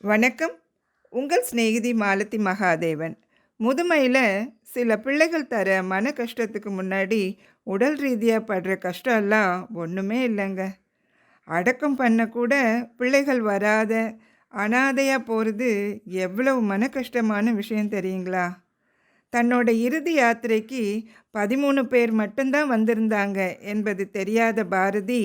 வணக்கம். உங்கள் சிநேகிதி மாலதி மகாதேவன். முதுமையில் சில பிள்ளைகள் தர மன கஷ்டத்துக்கு முன்னாடி உடல் ரீதியாக படுற கஷ்டம்லாம் ஒன்றுமே இல்லைங்க. அடக்கம் பண்ண கூட பிள்ளைகள் வராத அனாதையாக போகிறது எவ்வளவு மன கஷ்டமான விஷயம் தெரியுங்களா? தன்னோட இறுதி யாத்திரைக்கு 13 பேர் மட்டும்தான் வந்திருந்தாங்க என்பது தெரியாத பாரதி,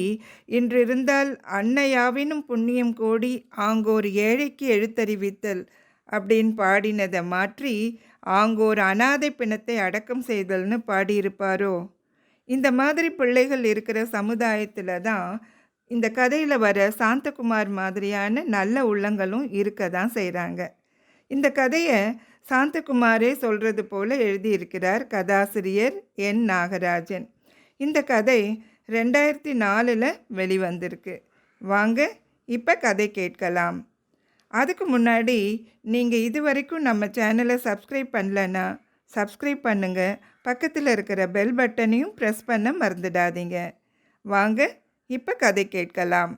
இன்றிருந்தால் அன்னையாவினும் புண்ணியம் கோடி ஆங்கோர் ஏழைக்கு எழுத்தறிவித்தல் அப்படின்னு பாடினதை மாற்றி ஆங்கோர் அனாதை பிணத்தை அடக்கம் செய்தல்னு பாடியிருப்பாரோ? இந்த மாதிரி பிள்ளைகள் இருக்கிற சமுதாயத்தில் தான் இந்த கதையில் வர சாந்தகுமார் மாதிரியான நல்ல உள்ளங்களும் இருக்க தான் செய்கிறாங்க. இந்த கதையை சாந்தகுமாரே சொல்கிறது போல எழுதியிருக்கிறார் கதாசிரியர் என் நாகராஜன். இந்த கதை 2004 வெளிவந்திருக்கு. வாங்க இப்போ கதை கேட்கலாம். அதுக்கு முன்னாடி நீங்கள் இதுவரைக்கும் நம்ம சேனலை சப்ஸ்கிரைப் பண்ணலன்னா சப்ஸ்கிரைப் பண்ணுங்கள். பக்கத்தில் இருக்கிற பெல் பட்டனையும் ப்ரெஸ் பண்ண மறந்துடாதீங்க. வாங்க இப்போ கதை கேட்கலாம்.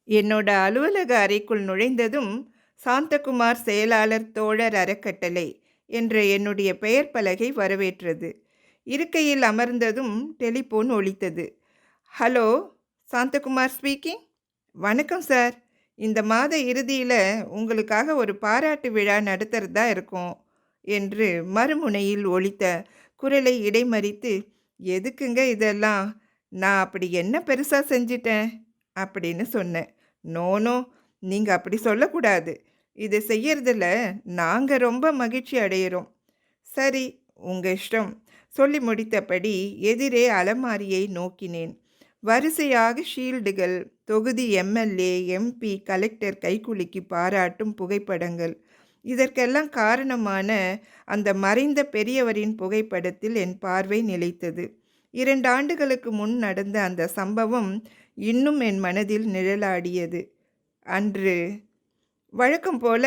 என்னோட அலுவலக அறைக்குள் நுழைந்ததும் சாந்தகுமார் செயலாளர் தோழர் அறக்கட்டளை என்ற என்னுடைய பெயர் பலகை வரவேற்றது. இருக்கையில் அமர்ந்ததும் டெலிஃபோன் ஒலித்தது. Hello, Santhakumar speaking. வணக்கம் சார். இந்த மாத இறுதியில் உங்களுக்காக ஒரு பாராட்டு விழா நடத்துகிறதா இருக்கும் என்று மறுமுனையில் ஒலித்த குரலை இடைமறித்து, எதுக்குங்க இதெல்லாம்? நான் அப்படி என்ன பெருசாக செஞ்சிட்டேன் அப்படின்னு சொன்னேன். நோனோ, நீங்கள் அப்படி சொல்லக்கூடாது. இதை செய்யறதில் நாங்கள் ரொம்ப மகிழ்ச்சி அடைகிறோம். சரி, உங்கள் இஷ்டம். சொல்லி முடித்தபடி எதிரே அலமாரியை நோக்கினேன். வரிசையாக ஷீல்டுகள், தொகுதி எம்எல்ஏ, எம்பி, கலெக்டர் கைக்குலுக்கி பாராட்டும் புகைப்படங்கள். இதற்கெல்லாம் காரணமான அந்த மறைந்த பெரியவரின் புகைப்படத்தில் என் பார்வை நிலைத்தது. 2 ஆண்டுகளுக்கு முன் நடந்த அந்த சம்பவம் இன்னும் என் மனதில் நிழலாடியது. அன்று வழக்கம் போல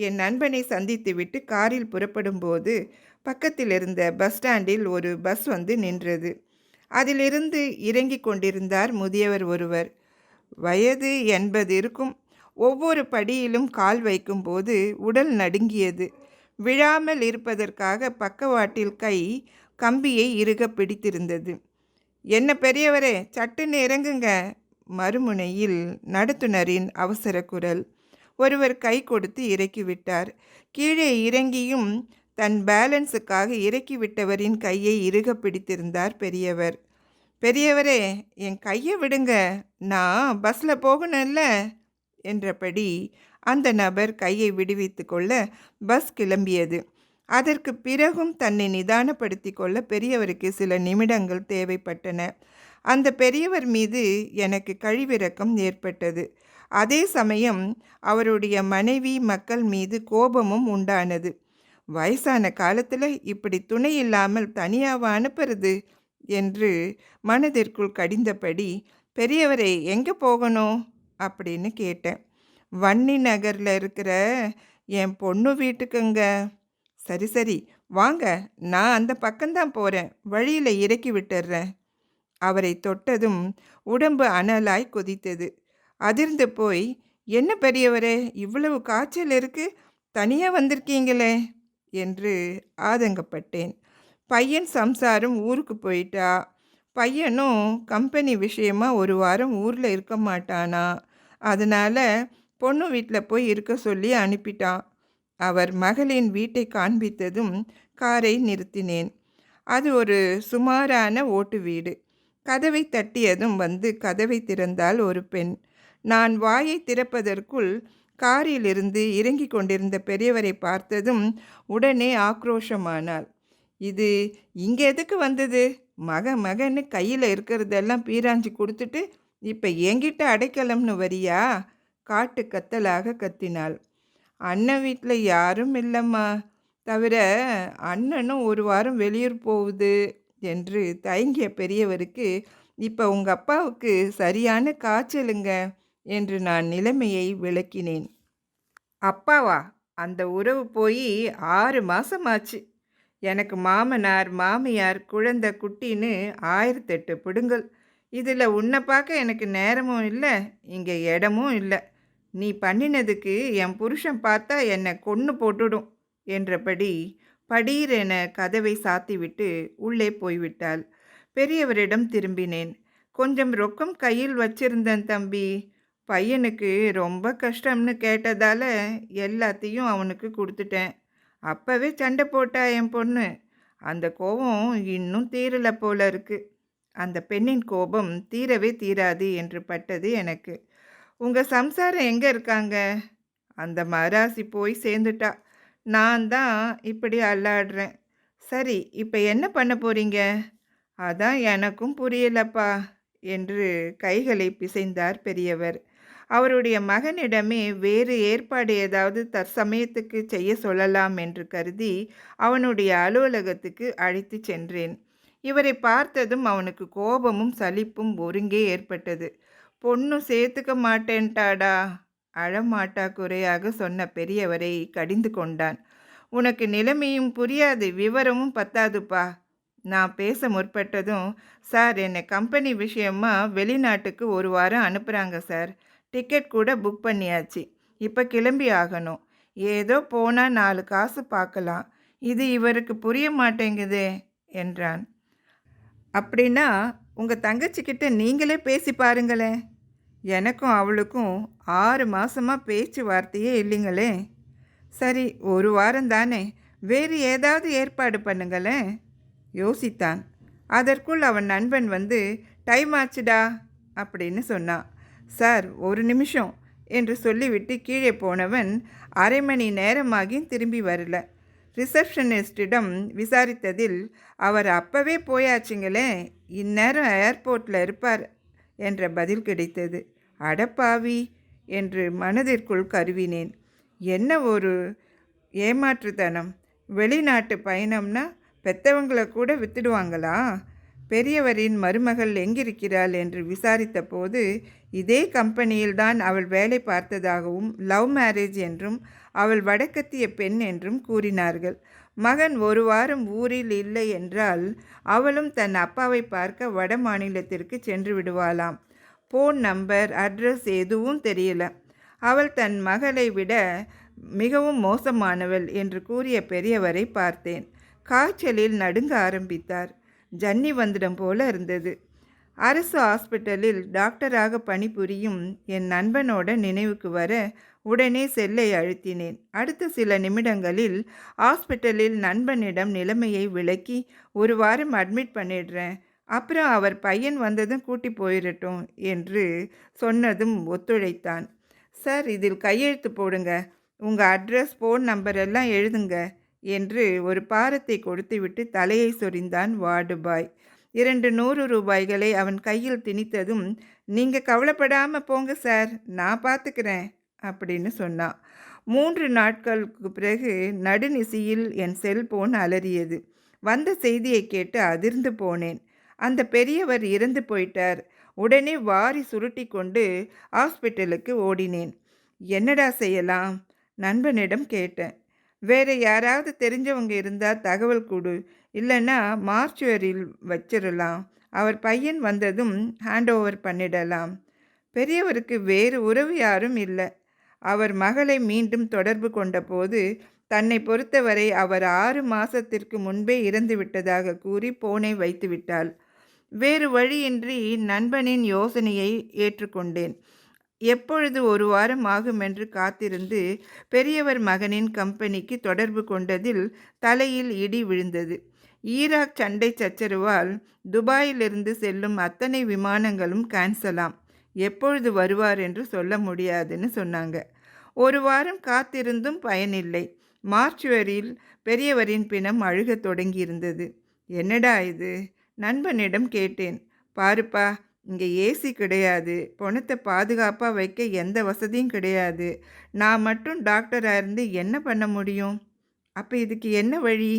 என் நண்பனை சந்தித்துவிட்டு காரில் புறப்படும்போது பக்கத்தில் இருந்த பஸ் ஸ்டாண்டில் ஒரு பஸ் வந்து நின்றது. அதிலிருந்து இறங்கி கொண்டிருந்தார் முதியவர் ஒருவர். வயது 80 இருக்கும். ஒவ்வொரு படியிலும் கால் வைக்கும்போது உடல் நடுங்கியது. விழாமல் இருப்பதற்காக பக்கவாட்டில் கை கம்பியை இறுக பிடித்திருந்தது. என்ன பெரியவரே, சட்டுன்னு இறங்குங்க. மறுமுனையில் நடத்துனரின் அவசர குரல். ஒருவர் கை கொடுத்து இறக்கிவிட்டார். கீழே இறங்கியும் தன் பேலன்ஸுக்காக இறக்கிவிட்டவரின் கையை இறுக பிடித்திருந்தார் பெரியவர். பெரியவரே, என் கையை விடுங்க, நான் பஸ்ஸில் போகணும்ல என்றபடி அந்த நபர் கையை விடுவித்து கொள்ள பஸ் கிளம்பியது. அதற்கு பிறகும் தன்னை நிதானப்படுத்தி கொள்ள பெரியவருக்கு சில நிமிடங்கள் தேவைப்பட்டன. அந்த பெரியவர் மீது எனக்கு கழிவிரக்கம் ஏற்பட்டது. அதே சமயம் அவருடைய மனைவி, மக்கள் மீது கோபமும் உண்டானது. வயசான காலத்தில் இப்படி துணை இல்லாமல் தனியாவா அனுப்புறது என்று மனதிற்குள் கடிந்தபடி, பெரியவரை எங்கே போகணும் அப்படின்னு கேட்டேன். வன்னி நகரில் இருக்கிற என் பொண்ணு வீட்டுக்குங்க. சரி சரி, வாங்க, நான் அந்த பக்கம்தான் போகிறேன், வழியில் இறக்கி விட்டுறேன். அவரை தொட்டதும் உடம்பு அனலாய் கொதித்தது. அதிர்ந்து போய், என்ன பெரியவரே, இவ்வளவு காய்ச்சல் இருக்கு, தனியாக வந்திருக்கீங்களே என்று ஆதங்கப்பட்டேன். பையன் சம்சாரம் ஊருக்கு போயிட்டா. பையனும் கம்பெனி விஷயமா ஒரு வாரம் ஊரில் இருக்க மாட்டானா. அதனால் பொண்ணு வீட்டில் போய் இருக்க சொல்லி அனுப்பிட்டான். அவர் மகளின் வீட்டை காண்பித்ததும் காரை நிறுத்தினேன். அது ஒரு சுமாரான ஓட்டு வீடு. கதவை தட்டியதும் வந்து கதவை திறந்தால் ஒரு பெண். நான் வாயை திறப்பதற்குள் காரிலிருந்து இறங்கி கொண்டிருந்த பெரியவரை பார்த்ததும் உடனே ஆக்ரோஷமானாள். இது இங்கே எதுக்கு வந்தது? மகன்னு கையில் இருக்கிறதெல்லாம் பீராஞ்சி கொடுத்துட்டு இப்போ என்கிட்ட அடைக்கலம்னு வரியா? காட்டு கத்தலாக கத்தினாள். அண்ணன் வீட்டில் யாரும் இல்லைம்மா, தவிர அண்ணனும் ஒரு வாரம் வெளியூர் போகுது என்று தயங்கிய பெரியவருக்கு, இப்போ உங்கள் அப்பாவுக்கு சரியான காய்ச்சலுங்க என்று நான் நிலைமையை விளக்கினேன். அப்பாவா? அந்த உறவு போய் 6 மாதமாச்சு. எனக்கு மாமனார், மாமியார், குழந்தை, குட்டின்னு 1008 பிடுங்கல். இதில் உன்னை பார்க்க எனக்கு நேரமும் இல்லை, இங்கே இடமும் இல்லை. நீ பண்ணினதுக்கு என் புருஷன் பார்த்தா என்னை கொன்னு போட்டுடும் என்றபடி படீரென கதவை சாத்திவிட்டு உள்ளே போய்விட்டாள். பெரியவரிடம் திரும்பினேன். கொஞ்சம் ரொக்கம் கையில் வச்சிருந்தேன் தம்பி. பையனுக்கு ரொம்ப கஷ்டம்னு கேட்டதால எல்லாத்தையும் அவனுக்கு கொடுத்துட்டேன். அப்பவே சண்டை போட்டா என் பொண்ணு. அந்த கோபம் இன்னும் தீரல போல இருக்கு. அந்த பெண்ணின் கோபம் தீரவே தீராது என்று பட்டது எனக்கு. உங்க சம்சாரம் எங்க இருக்காங்க? அந்த மராசி போய் சேர்ந்துட்டா. நான் தான் இப்படி அல்லாடுறேன். சரி, இப்ப என்ன பண்ண போறீங்க? அதான் எனக்கும் புரியலப்பா என்று கைகளை பிசைந்தார் பெரியவர். அவருடைய மகனிடமே வேறு ஏற்பாடு ஏதாவது தற்சமயத்துக்கு செய்ய சொல்லலாம் என்று கருதி அவனுடைய அலுவலகத்துக்கு அழைத்து சென்றேன். இவரை பார்த்ததும் அவனுக்கு கோபமும் சலிப்பும் ஒருங்கே ஏற்பட்டது. பொண்ணு சேர்த்துக்க மாட்டேன்ட்டாடா, அழமாட்டா குறையாக சொன்ன பெரியவரை கடிந்து கொண்டான். உனக்கு நிலைமையும் புரியாது, விவரமும் பத்தாதுப்பா. நான் பேச முற்பட்டதும், சார் என்னை கம்பெனி விஷயமா வெளிநாட்டுக்கு ஒரு வாரம் அனுப்புகிறாங்க சார். டிக்கெட் கூட புக் பண்ணியாச்சு. இப்போ கிளம்பி ஆகணும். ஏதோ போனால் 4 காசு பார்க்கலாம். இது இவருக்கு புரிய மாட்டேங்குதே என்றான். அப்படின்னா உங்கள் தங்கச்சிக்கிட்ட நீங்களே பேசி பாருங்களேன். எனக்கும் அவளுக்கும் 6 மாதமாக பேச்சுவார்த்தையே இல்லைங்களே. சரி, ஒரு வாரம் தானே, வேறு ஏதாவது ஏற்பாடு பண்ணுங்களேன் யோசித்தான். அதற்குள் அவன் நண்பன் வந்து, டைம் ஆச்சுடா அப்படின்னு சொன்னான். சார், ஒரு நிமிஷம் என்று சொல்லிவிட்டு கீழே போனவன் அரை மணி நேரமாகி திரும்பி வரல. ரிசப்ஷனிஸ்டிடம் விசாரித்ததில், அவர் அப்பவே போயாச்சுங்களே, இந்நேரம் ஏர்போர்ட்டில் இருப்பார் என்ற பதில் கிடைத்தது. அடப்பாவி என்று மனதிற்குள் கருவினேன். என்ன ஒரு ஏமாற்றுத்தனம்! வெளிநாட்டு பயணம்னா பெத்தவங்களை கூட வித்துடுவாங்களா? பெரியவரின் மருமகள் எங்கிருக்கிறாள் என்று விசாரித்த போது, இதே கம்பெனியில்தான் அவள் வேலை பார்த்ததாகவும் லவ் மேரேஜ் என்றும் அவள் வடக்கத்திய பெண் என்றும் கூறினார்கள். மகன் ஒரு வாரம் ஊரில் இல்லை என்றால் அவளும் தன் அப்பாவை பார்க்க வட மாநிலத்திற்கு சென்று விடுவாளாம். ஃபோன் நம்பர், அட்ரஸ் எதுவும் தெரியல. அவள் தன் மகளை விட மிகவும் மோசமானவள் என்று கூறிய பெரியவரை பார்த்தேன். காய்ச்சலில் நடுங்க ஆரம்பித்தார். ஜன்னி வந்துடும் போல இருந்தது. அரசு ஹாஸ்பிட்டலில் டாக்டராக பணிபுரியும் என் நண்பனோட நினைவுக்கு வர உடனே செல்லை அழுத்தினேன். அடுத்த சில நிமிடங்களில் ஹாஸ்பிட்டலில் நண்பனிடம் நிலைமையை விளக்கி, ஒரு வாரம் அட்மிட் பண்ணிடுறேன், அப்புறம் அவர் பையன் வந்ததும் கூட்டி போயிடட்டும் என்று சொன்னதும் ஒத்துழைத்தான். சார், இதில் கையெழுத்து போடுங்க, உங்கள் அட்ரஸ், ஃபோன் நம்பர் எல்லாம் எழுதுங்க என்று ஒரு பாரத்தை கொடுத்துவிட்டு தலையை சொரிந்தான் வார்டு பாய். 200 ரூபாய்களை அவன் கையில் திணித்ததும், நீங்கள் கவலைப்படாமல் போங்க சார், நான் பார்த்துக்கிறேன் அப்படின்னு சொன்னான். 3 நாட்களுக்கு பிறகு நடுநிசியில் என் செல்போன் அலறியது. வந்த செய்தியை கேட்டு அதிர்ந்து போனேன். அந்த பெரியவர் இறந்து போயிட்டார். உடனே வாரி சுருட்டி கொண்டு ஹாஸ்பிட்டலுக்கு ஓடினேன். என்னடா செய்யலாம்? நண்பனிடம் கேட்டேன். வேறு யாராவது தெரிஞ்சவங்க இருந்தால் தகவல் கொடு, இல்லைன்னா மார்ச்சுவரியில் வச்சிடலாம், அவர் பையன் வந்ததும் ஹேண்ட் ஓவர் பண்ணிடலாம். பெரியவருக்கு வேறு உறவு யாரும் இல்லை. அவர் மகளை மீண்டும் தொடர்பு கொண்டபோது தன்னை பொறுத்தவரை அவர் 6 மாதத்திற்கு முன்பே இறந்து விட்டதாக கூறி போனை வைத்து விட்டாள். வேறு வழியின்றி நண்பனின் யோசனையை ஏற்றுக்கொண்டேன். எப்பொழுது ஒரு வாரம் ஆகும் என்று காத்திருந்து பெரியவர் மகனின் கம்பெனிக்கு தொடர்பு கொண்டதில் தலையில் இடி விழுந்தது. ஈராக் சண்டை சச்சரவால் துபாயிலிருந்து செல்லும் அத்தனை விமானங்களும் கேன்சலாம். எப்பொழுது வருவார் என்று சொல்ல முடியாதுன்னு சொன்னாங்க. ஒரு வாரம் காத்திருந்தும் பயனில்லை. மார்ச்சுவரியில் பெரியவரின் பிணம் அழுகத் தொடங்கியிருந்தது. என்னடா இது? நண்பனிடம் கேட்டேன். பாருப்பா, இங்கே ஏசி கிடையாது, பணத்தை பாதுகாப்பாக வைக்க எந்த வசதியும் கிடையாது. நான் மட்டும் டாக்டராக இருந்து என்ன பண்ண முடியும்? அப்போ இதுக்கு என்ன வழி?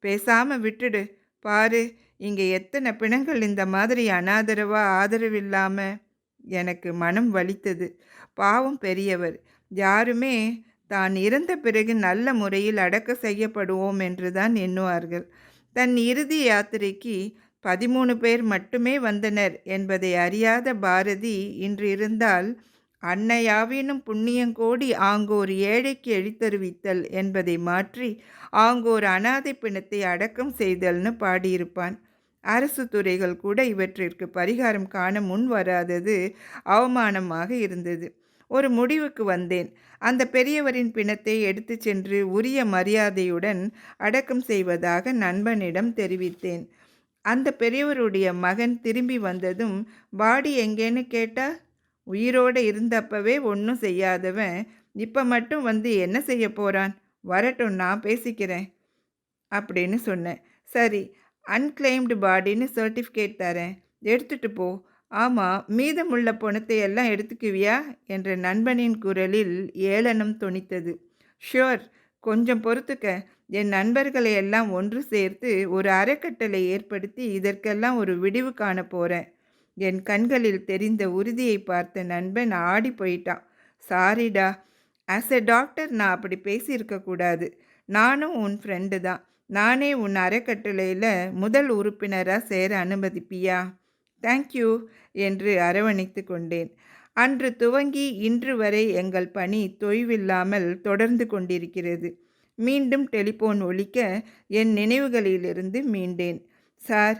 பேசாமல் விட்டுடு. பாரு, இங்கே எத்தனை பிணங்கள் இந்த மாதிரி அனாதரவாக ஆதரவில்லாமல். எனக்கு மனம் வலித்தது. பாவம் பெரியவர். யாருமே தான் இறந்த பிறகு நல்ல முறையில் அடக்க செய்யப்படுவோம் என்று தான் எண்ணுவார்கள். தன் இறுதி யாத்திரைக்கு 13 பேர் மட்டுமே வந்தனர் என்பதை அறியாத பாரதி இன்று இருந்தால் அன்னையாவினும் புண்ணியங்கோடி ஆங்கோர் ஏழைக்கு எழித்தருவித்தல் என்பதை மாற்றி ஆங்கோர் அனாதை பிணத்தை அடக்கம் செய்தல்னு பாடியிருப்பான். அரசு துறைகள் கூட இவற்றிற்கு பரிகாரம் காண முன் வராதது அவமானமாக இருந்தது. ஒரு முடிவுக்கு வந்தேன். அந்த பெரியவரின் பிணத்தை எடுத்து சென்று உரிய மரியாதையுடன் அடக்கம் செய்வதாக நண்பனிடம் தெரிவித்தேன். அந்த பெரியவருடைய மகன் திரும்பி வந்ததும் பாடி எங்கேன்னு கேட்டா, உயிரோடு இருந்தப்பவே ஒன்றும் செய்யாதவன் இப்போ மட்டும் வந்து என்ன செய்ய போகிறான், வரட்டும் நான் பேசிக்கிறேன் அப்படின்னு சொன்னேன். சரி, அன்கிளைம்டு பாடின்னு சர்டிஃபிகேட் தரேன், எடுத்துகிட்டு போ. ஆமாம், மீதமுள்ள பணத்தை எல்லாம் எடுத்துக்குவியா என்ற நண்பனின் குரலில் ஏளனம் தொனித்தது. ஷுவர், கொஞ்சம் பொறுத்துக்க. என் நண்பர்களை எல்லாம் ஒன்று சேர்த்து ஒரு அறக்கட்டளை ஏற்படுத்தி இதற்கெல்லாம் ஒரு விடிவு காண போகிறேன். என் கண்களில் தெரிந்த உறுதியை பார்த்த நண்பன் ஆடி போயிட்டான். சாரிடா, ஆஸ் எ டாக்டர் நான் அப்படி பேசியிருக்கக்கூடாது. நானும் உன் ஃப்ரெண்டு தான். நானே உன் அறக்கட்டளையில் முதல் உறுப்பினராக சேர அனுமதிப்பியா? தேங்க்யூ என்று அரவணைத்து கொண்டேன். அன்று துவங்கி இன்று வரை எங்கள் பணி தொய்வில்லாமல் தொடர்ந்து கொண்டிருக்கிறது. மீண்டும் டெலிஃபோன் ஒலிக்க என் நினைவுகளிலிருந்து மீண்டேன். சார்,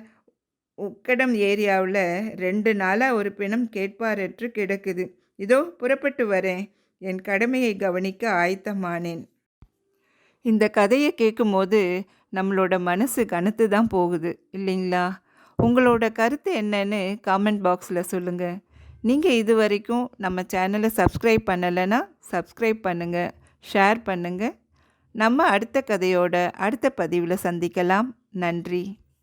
உக்கடம் ஏரியாவில் 2 நாளாக ஒரு பிணம் கேட்பாரற்று கிடக்குது. இதோ புறப்பட்டு வரேன். என் கடமையை கவனிக்க ஆயத்தமானேன். இந்த கதையை கேட்கும்போது நம்மளோட மனசு கனத்து தான் போகுது இல்லைங்களா? உங்களோட கருத்து என்னன்னு காமெண்ட் பாக்ஸில் சொல்லுங்கள். நீங்கள் இது வரைக்கும் நம்ம சேனலை சப்ஸ்கிரைப் பண்ணலைன்னா சப்ஸ்கிரைப் பண்ணுங்கள், ஷேர் பண்ணுங்கள். நம்ம அடுத்த கதையோட அடுத்த பதிவில் சந்திக்கலாம். நன்றி.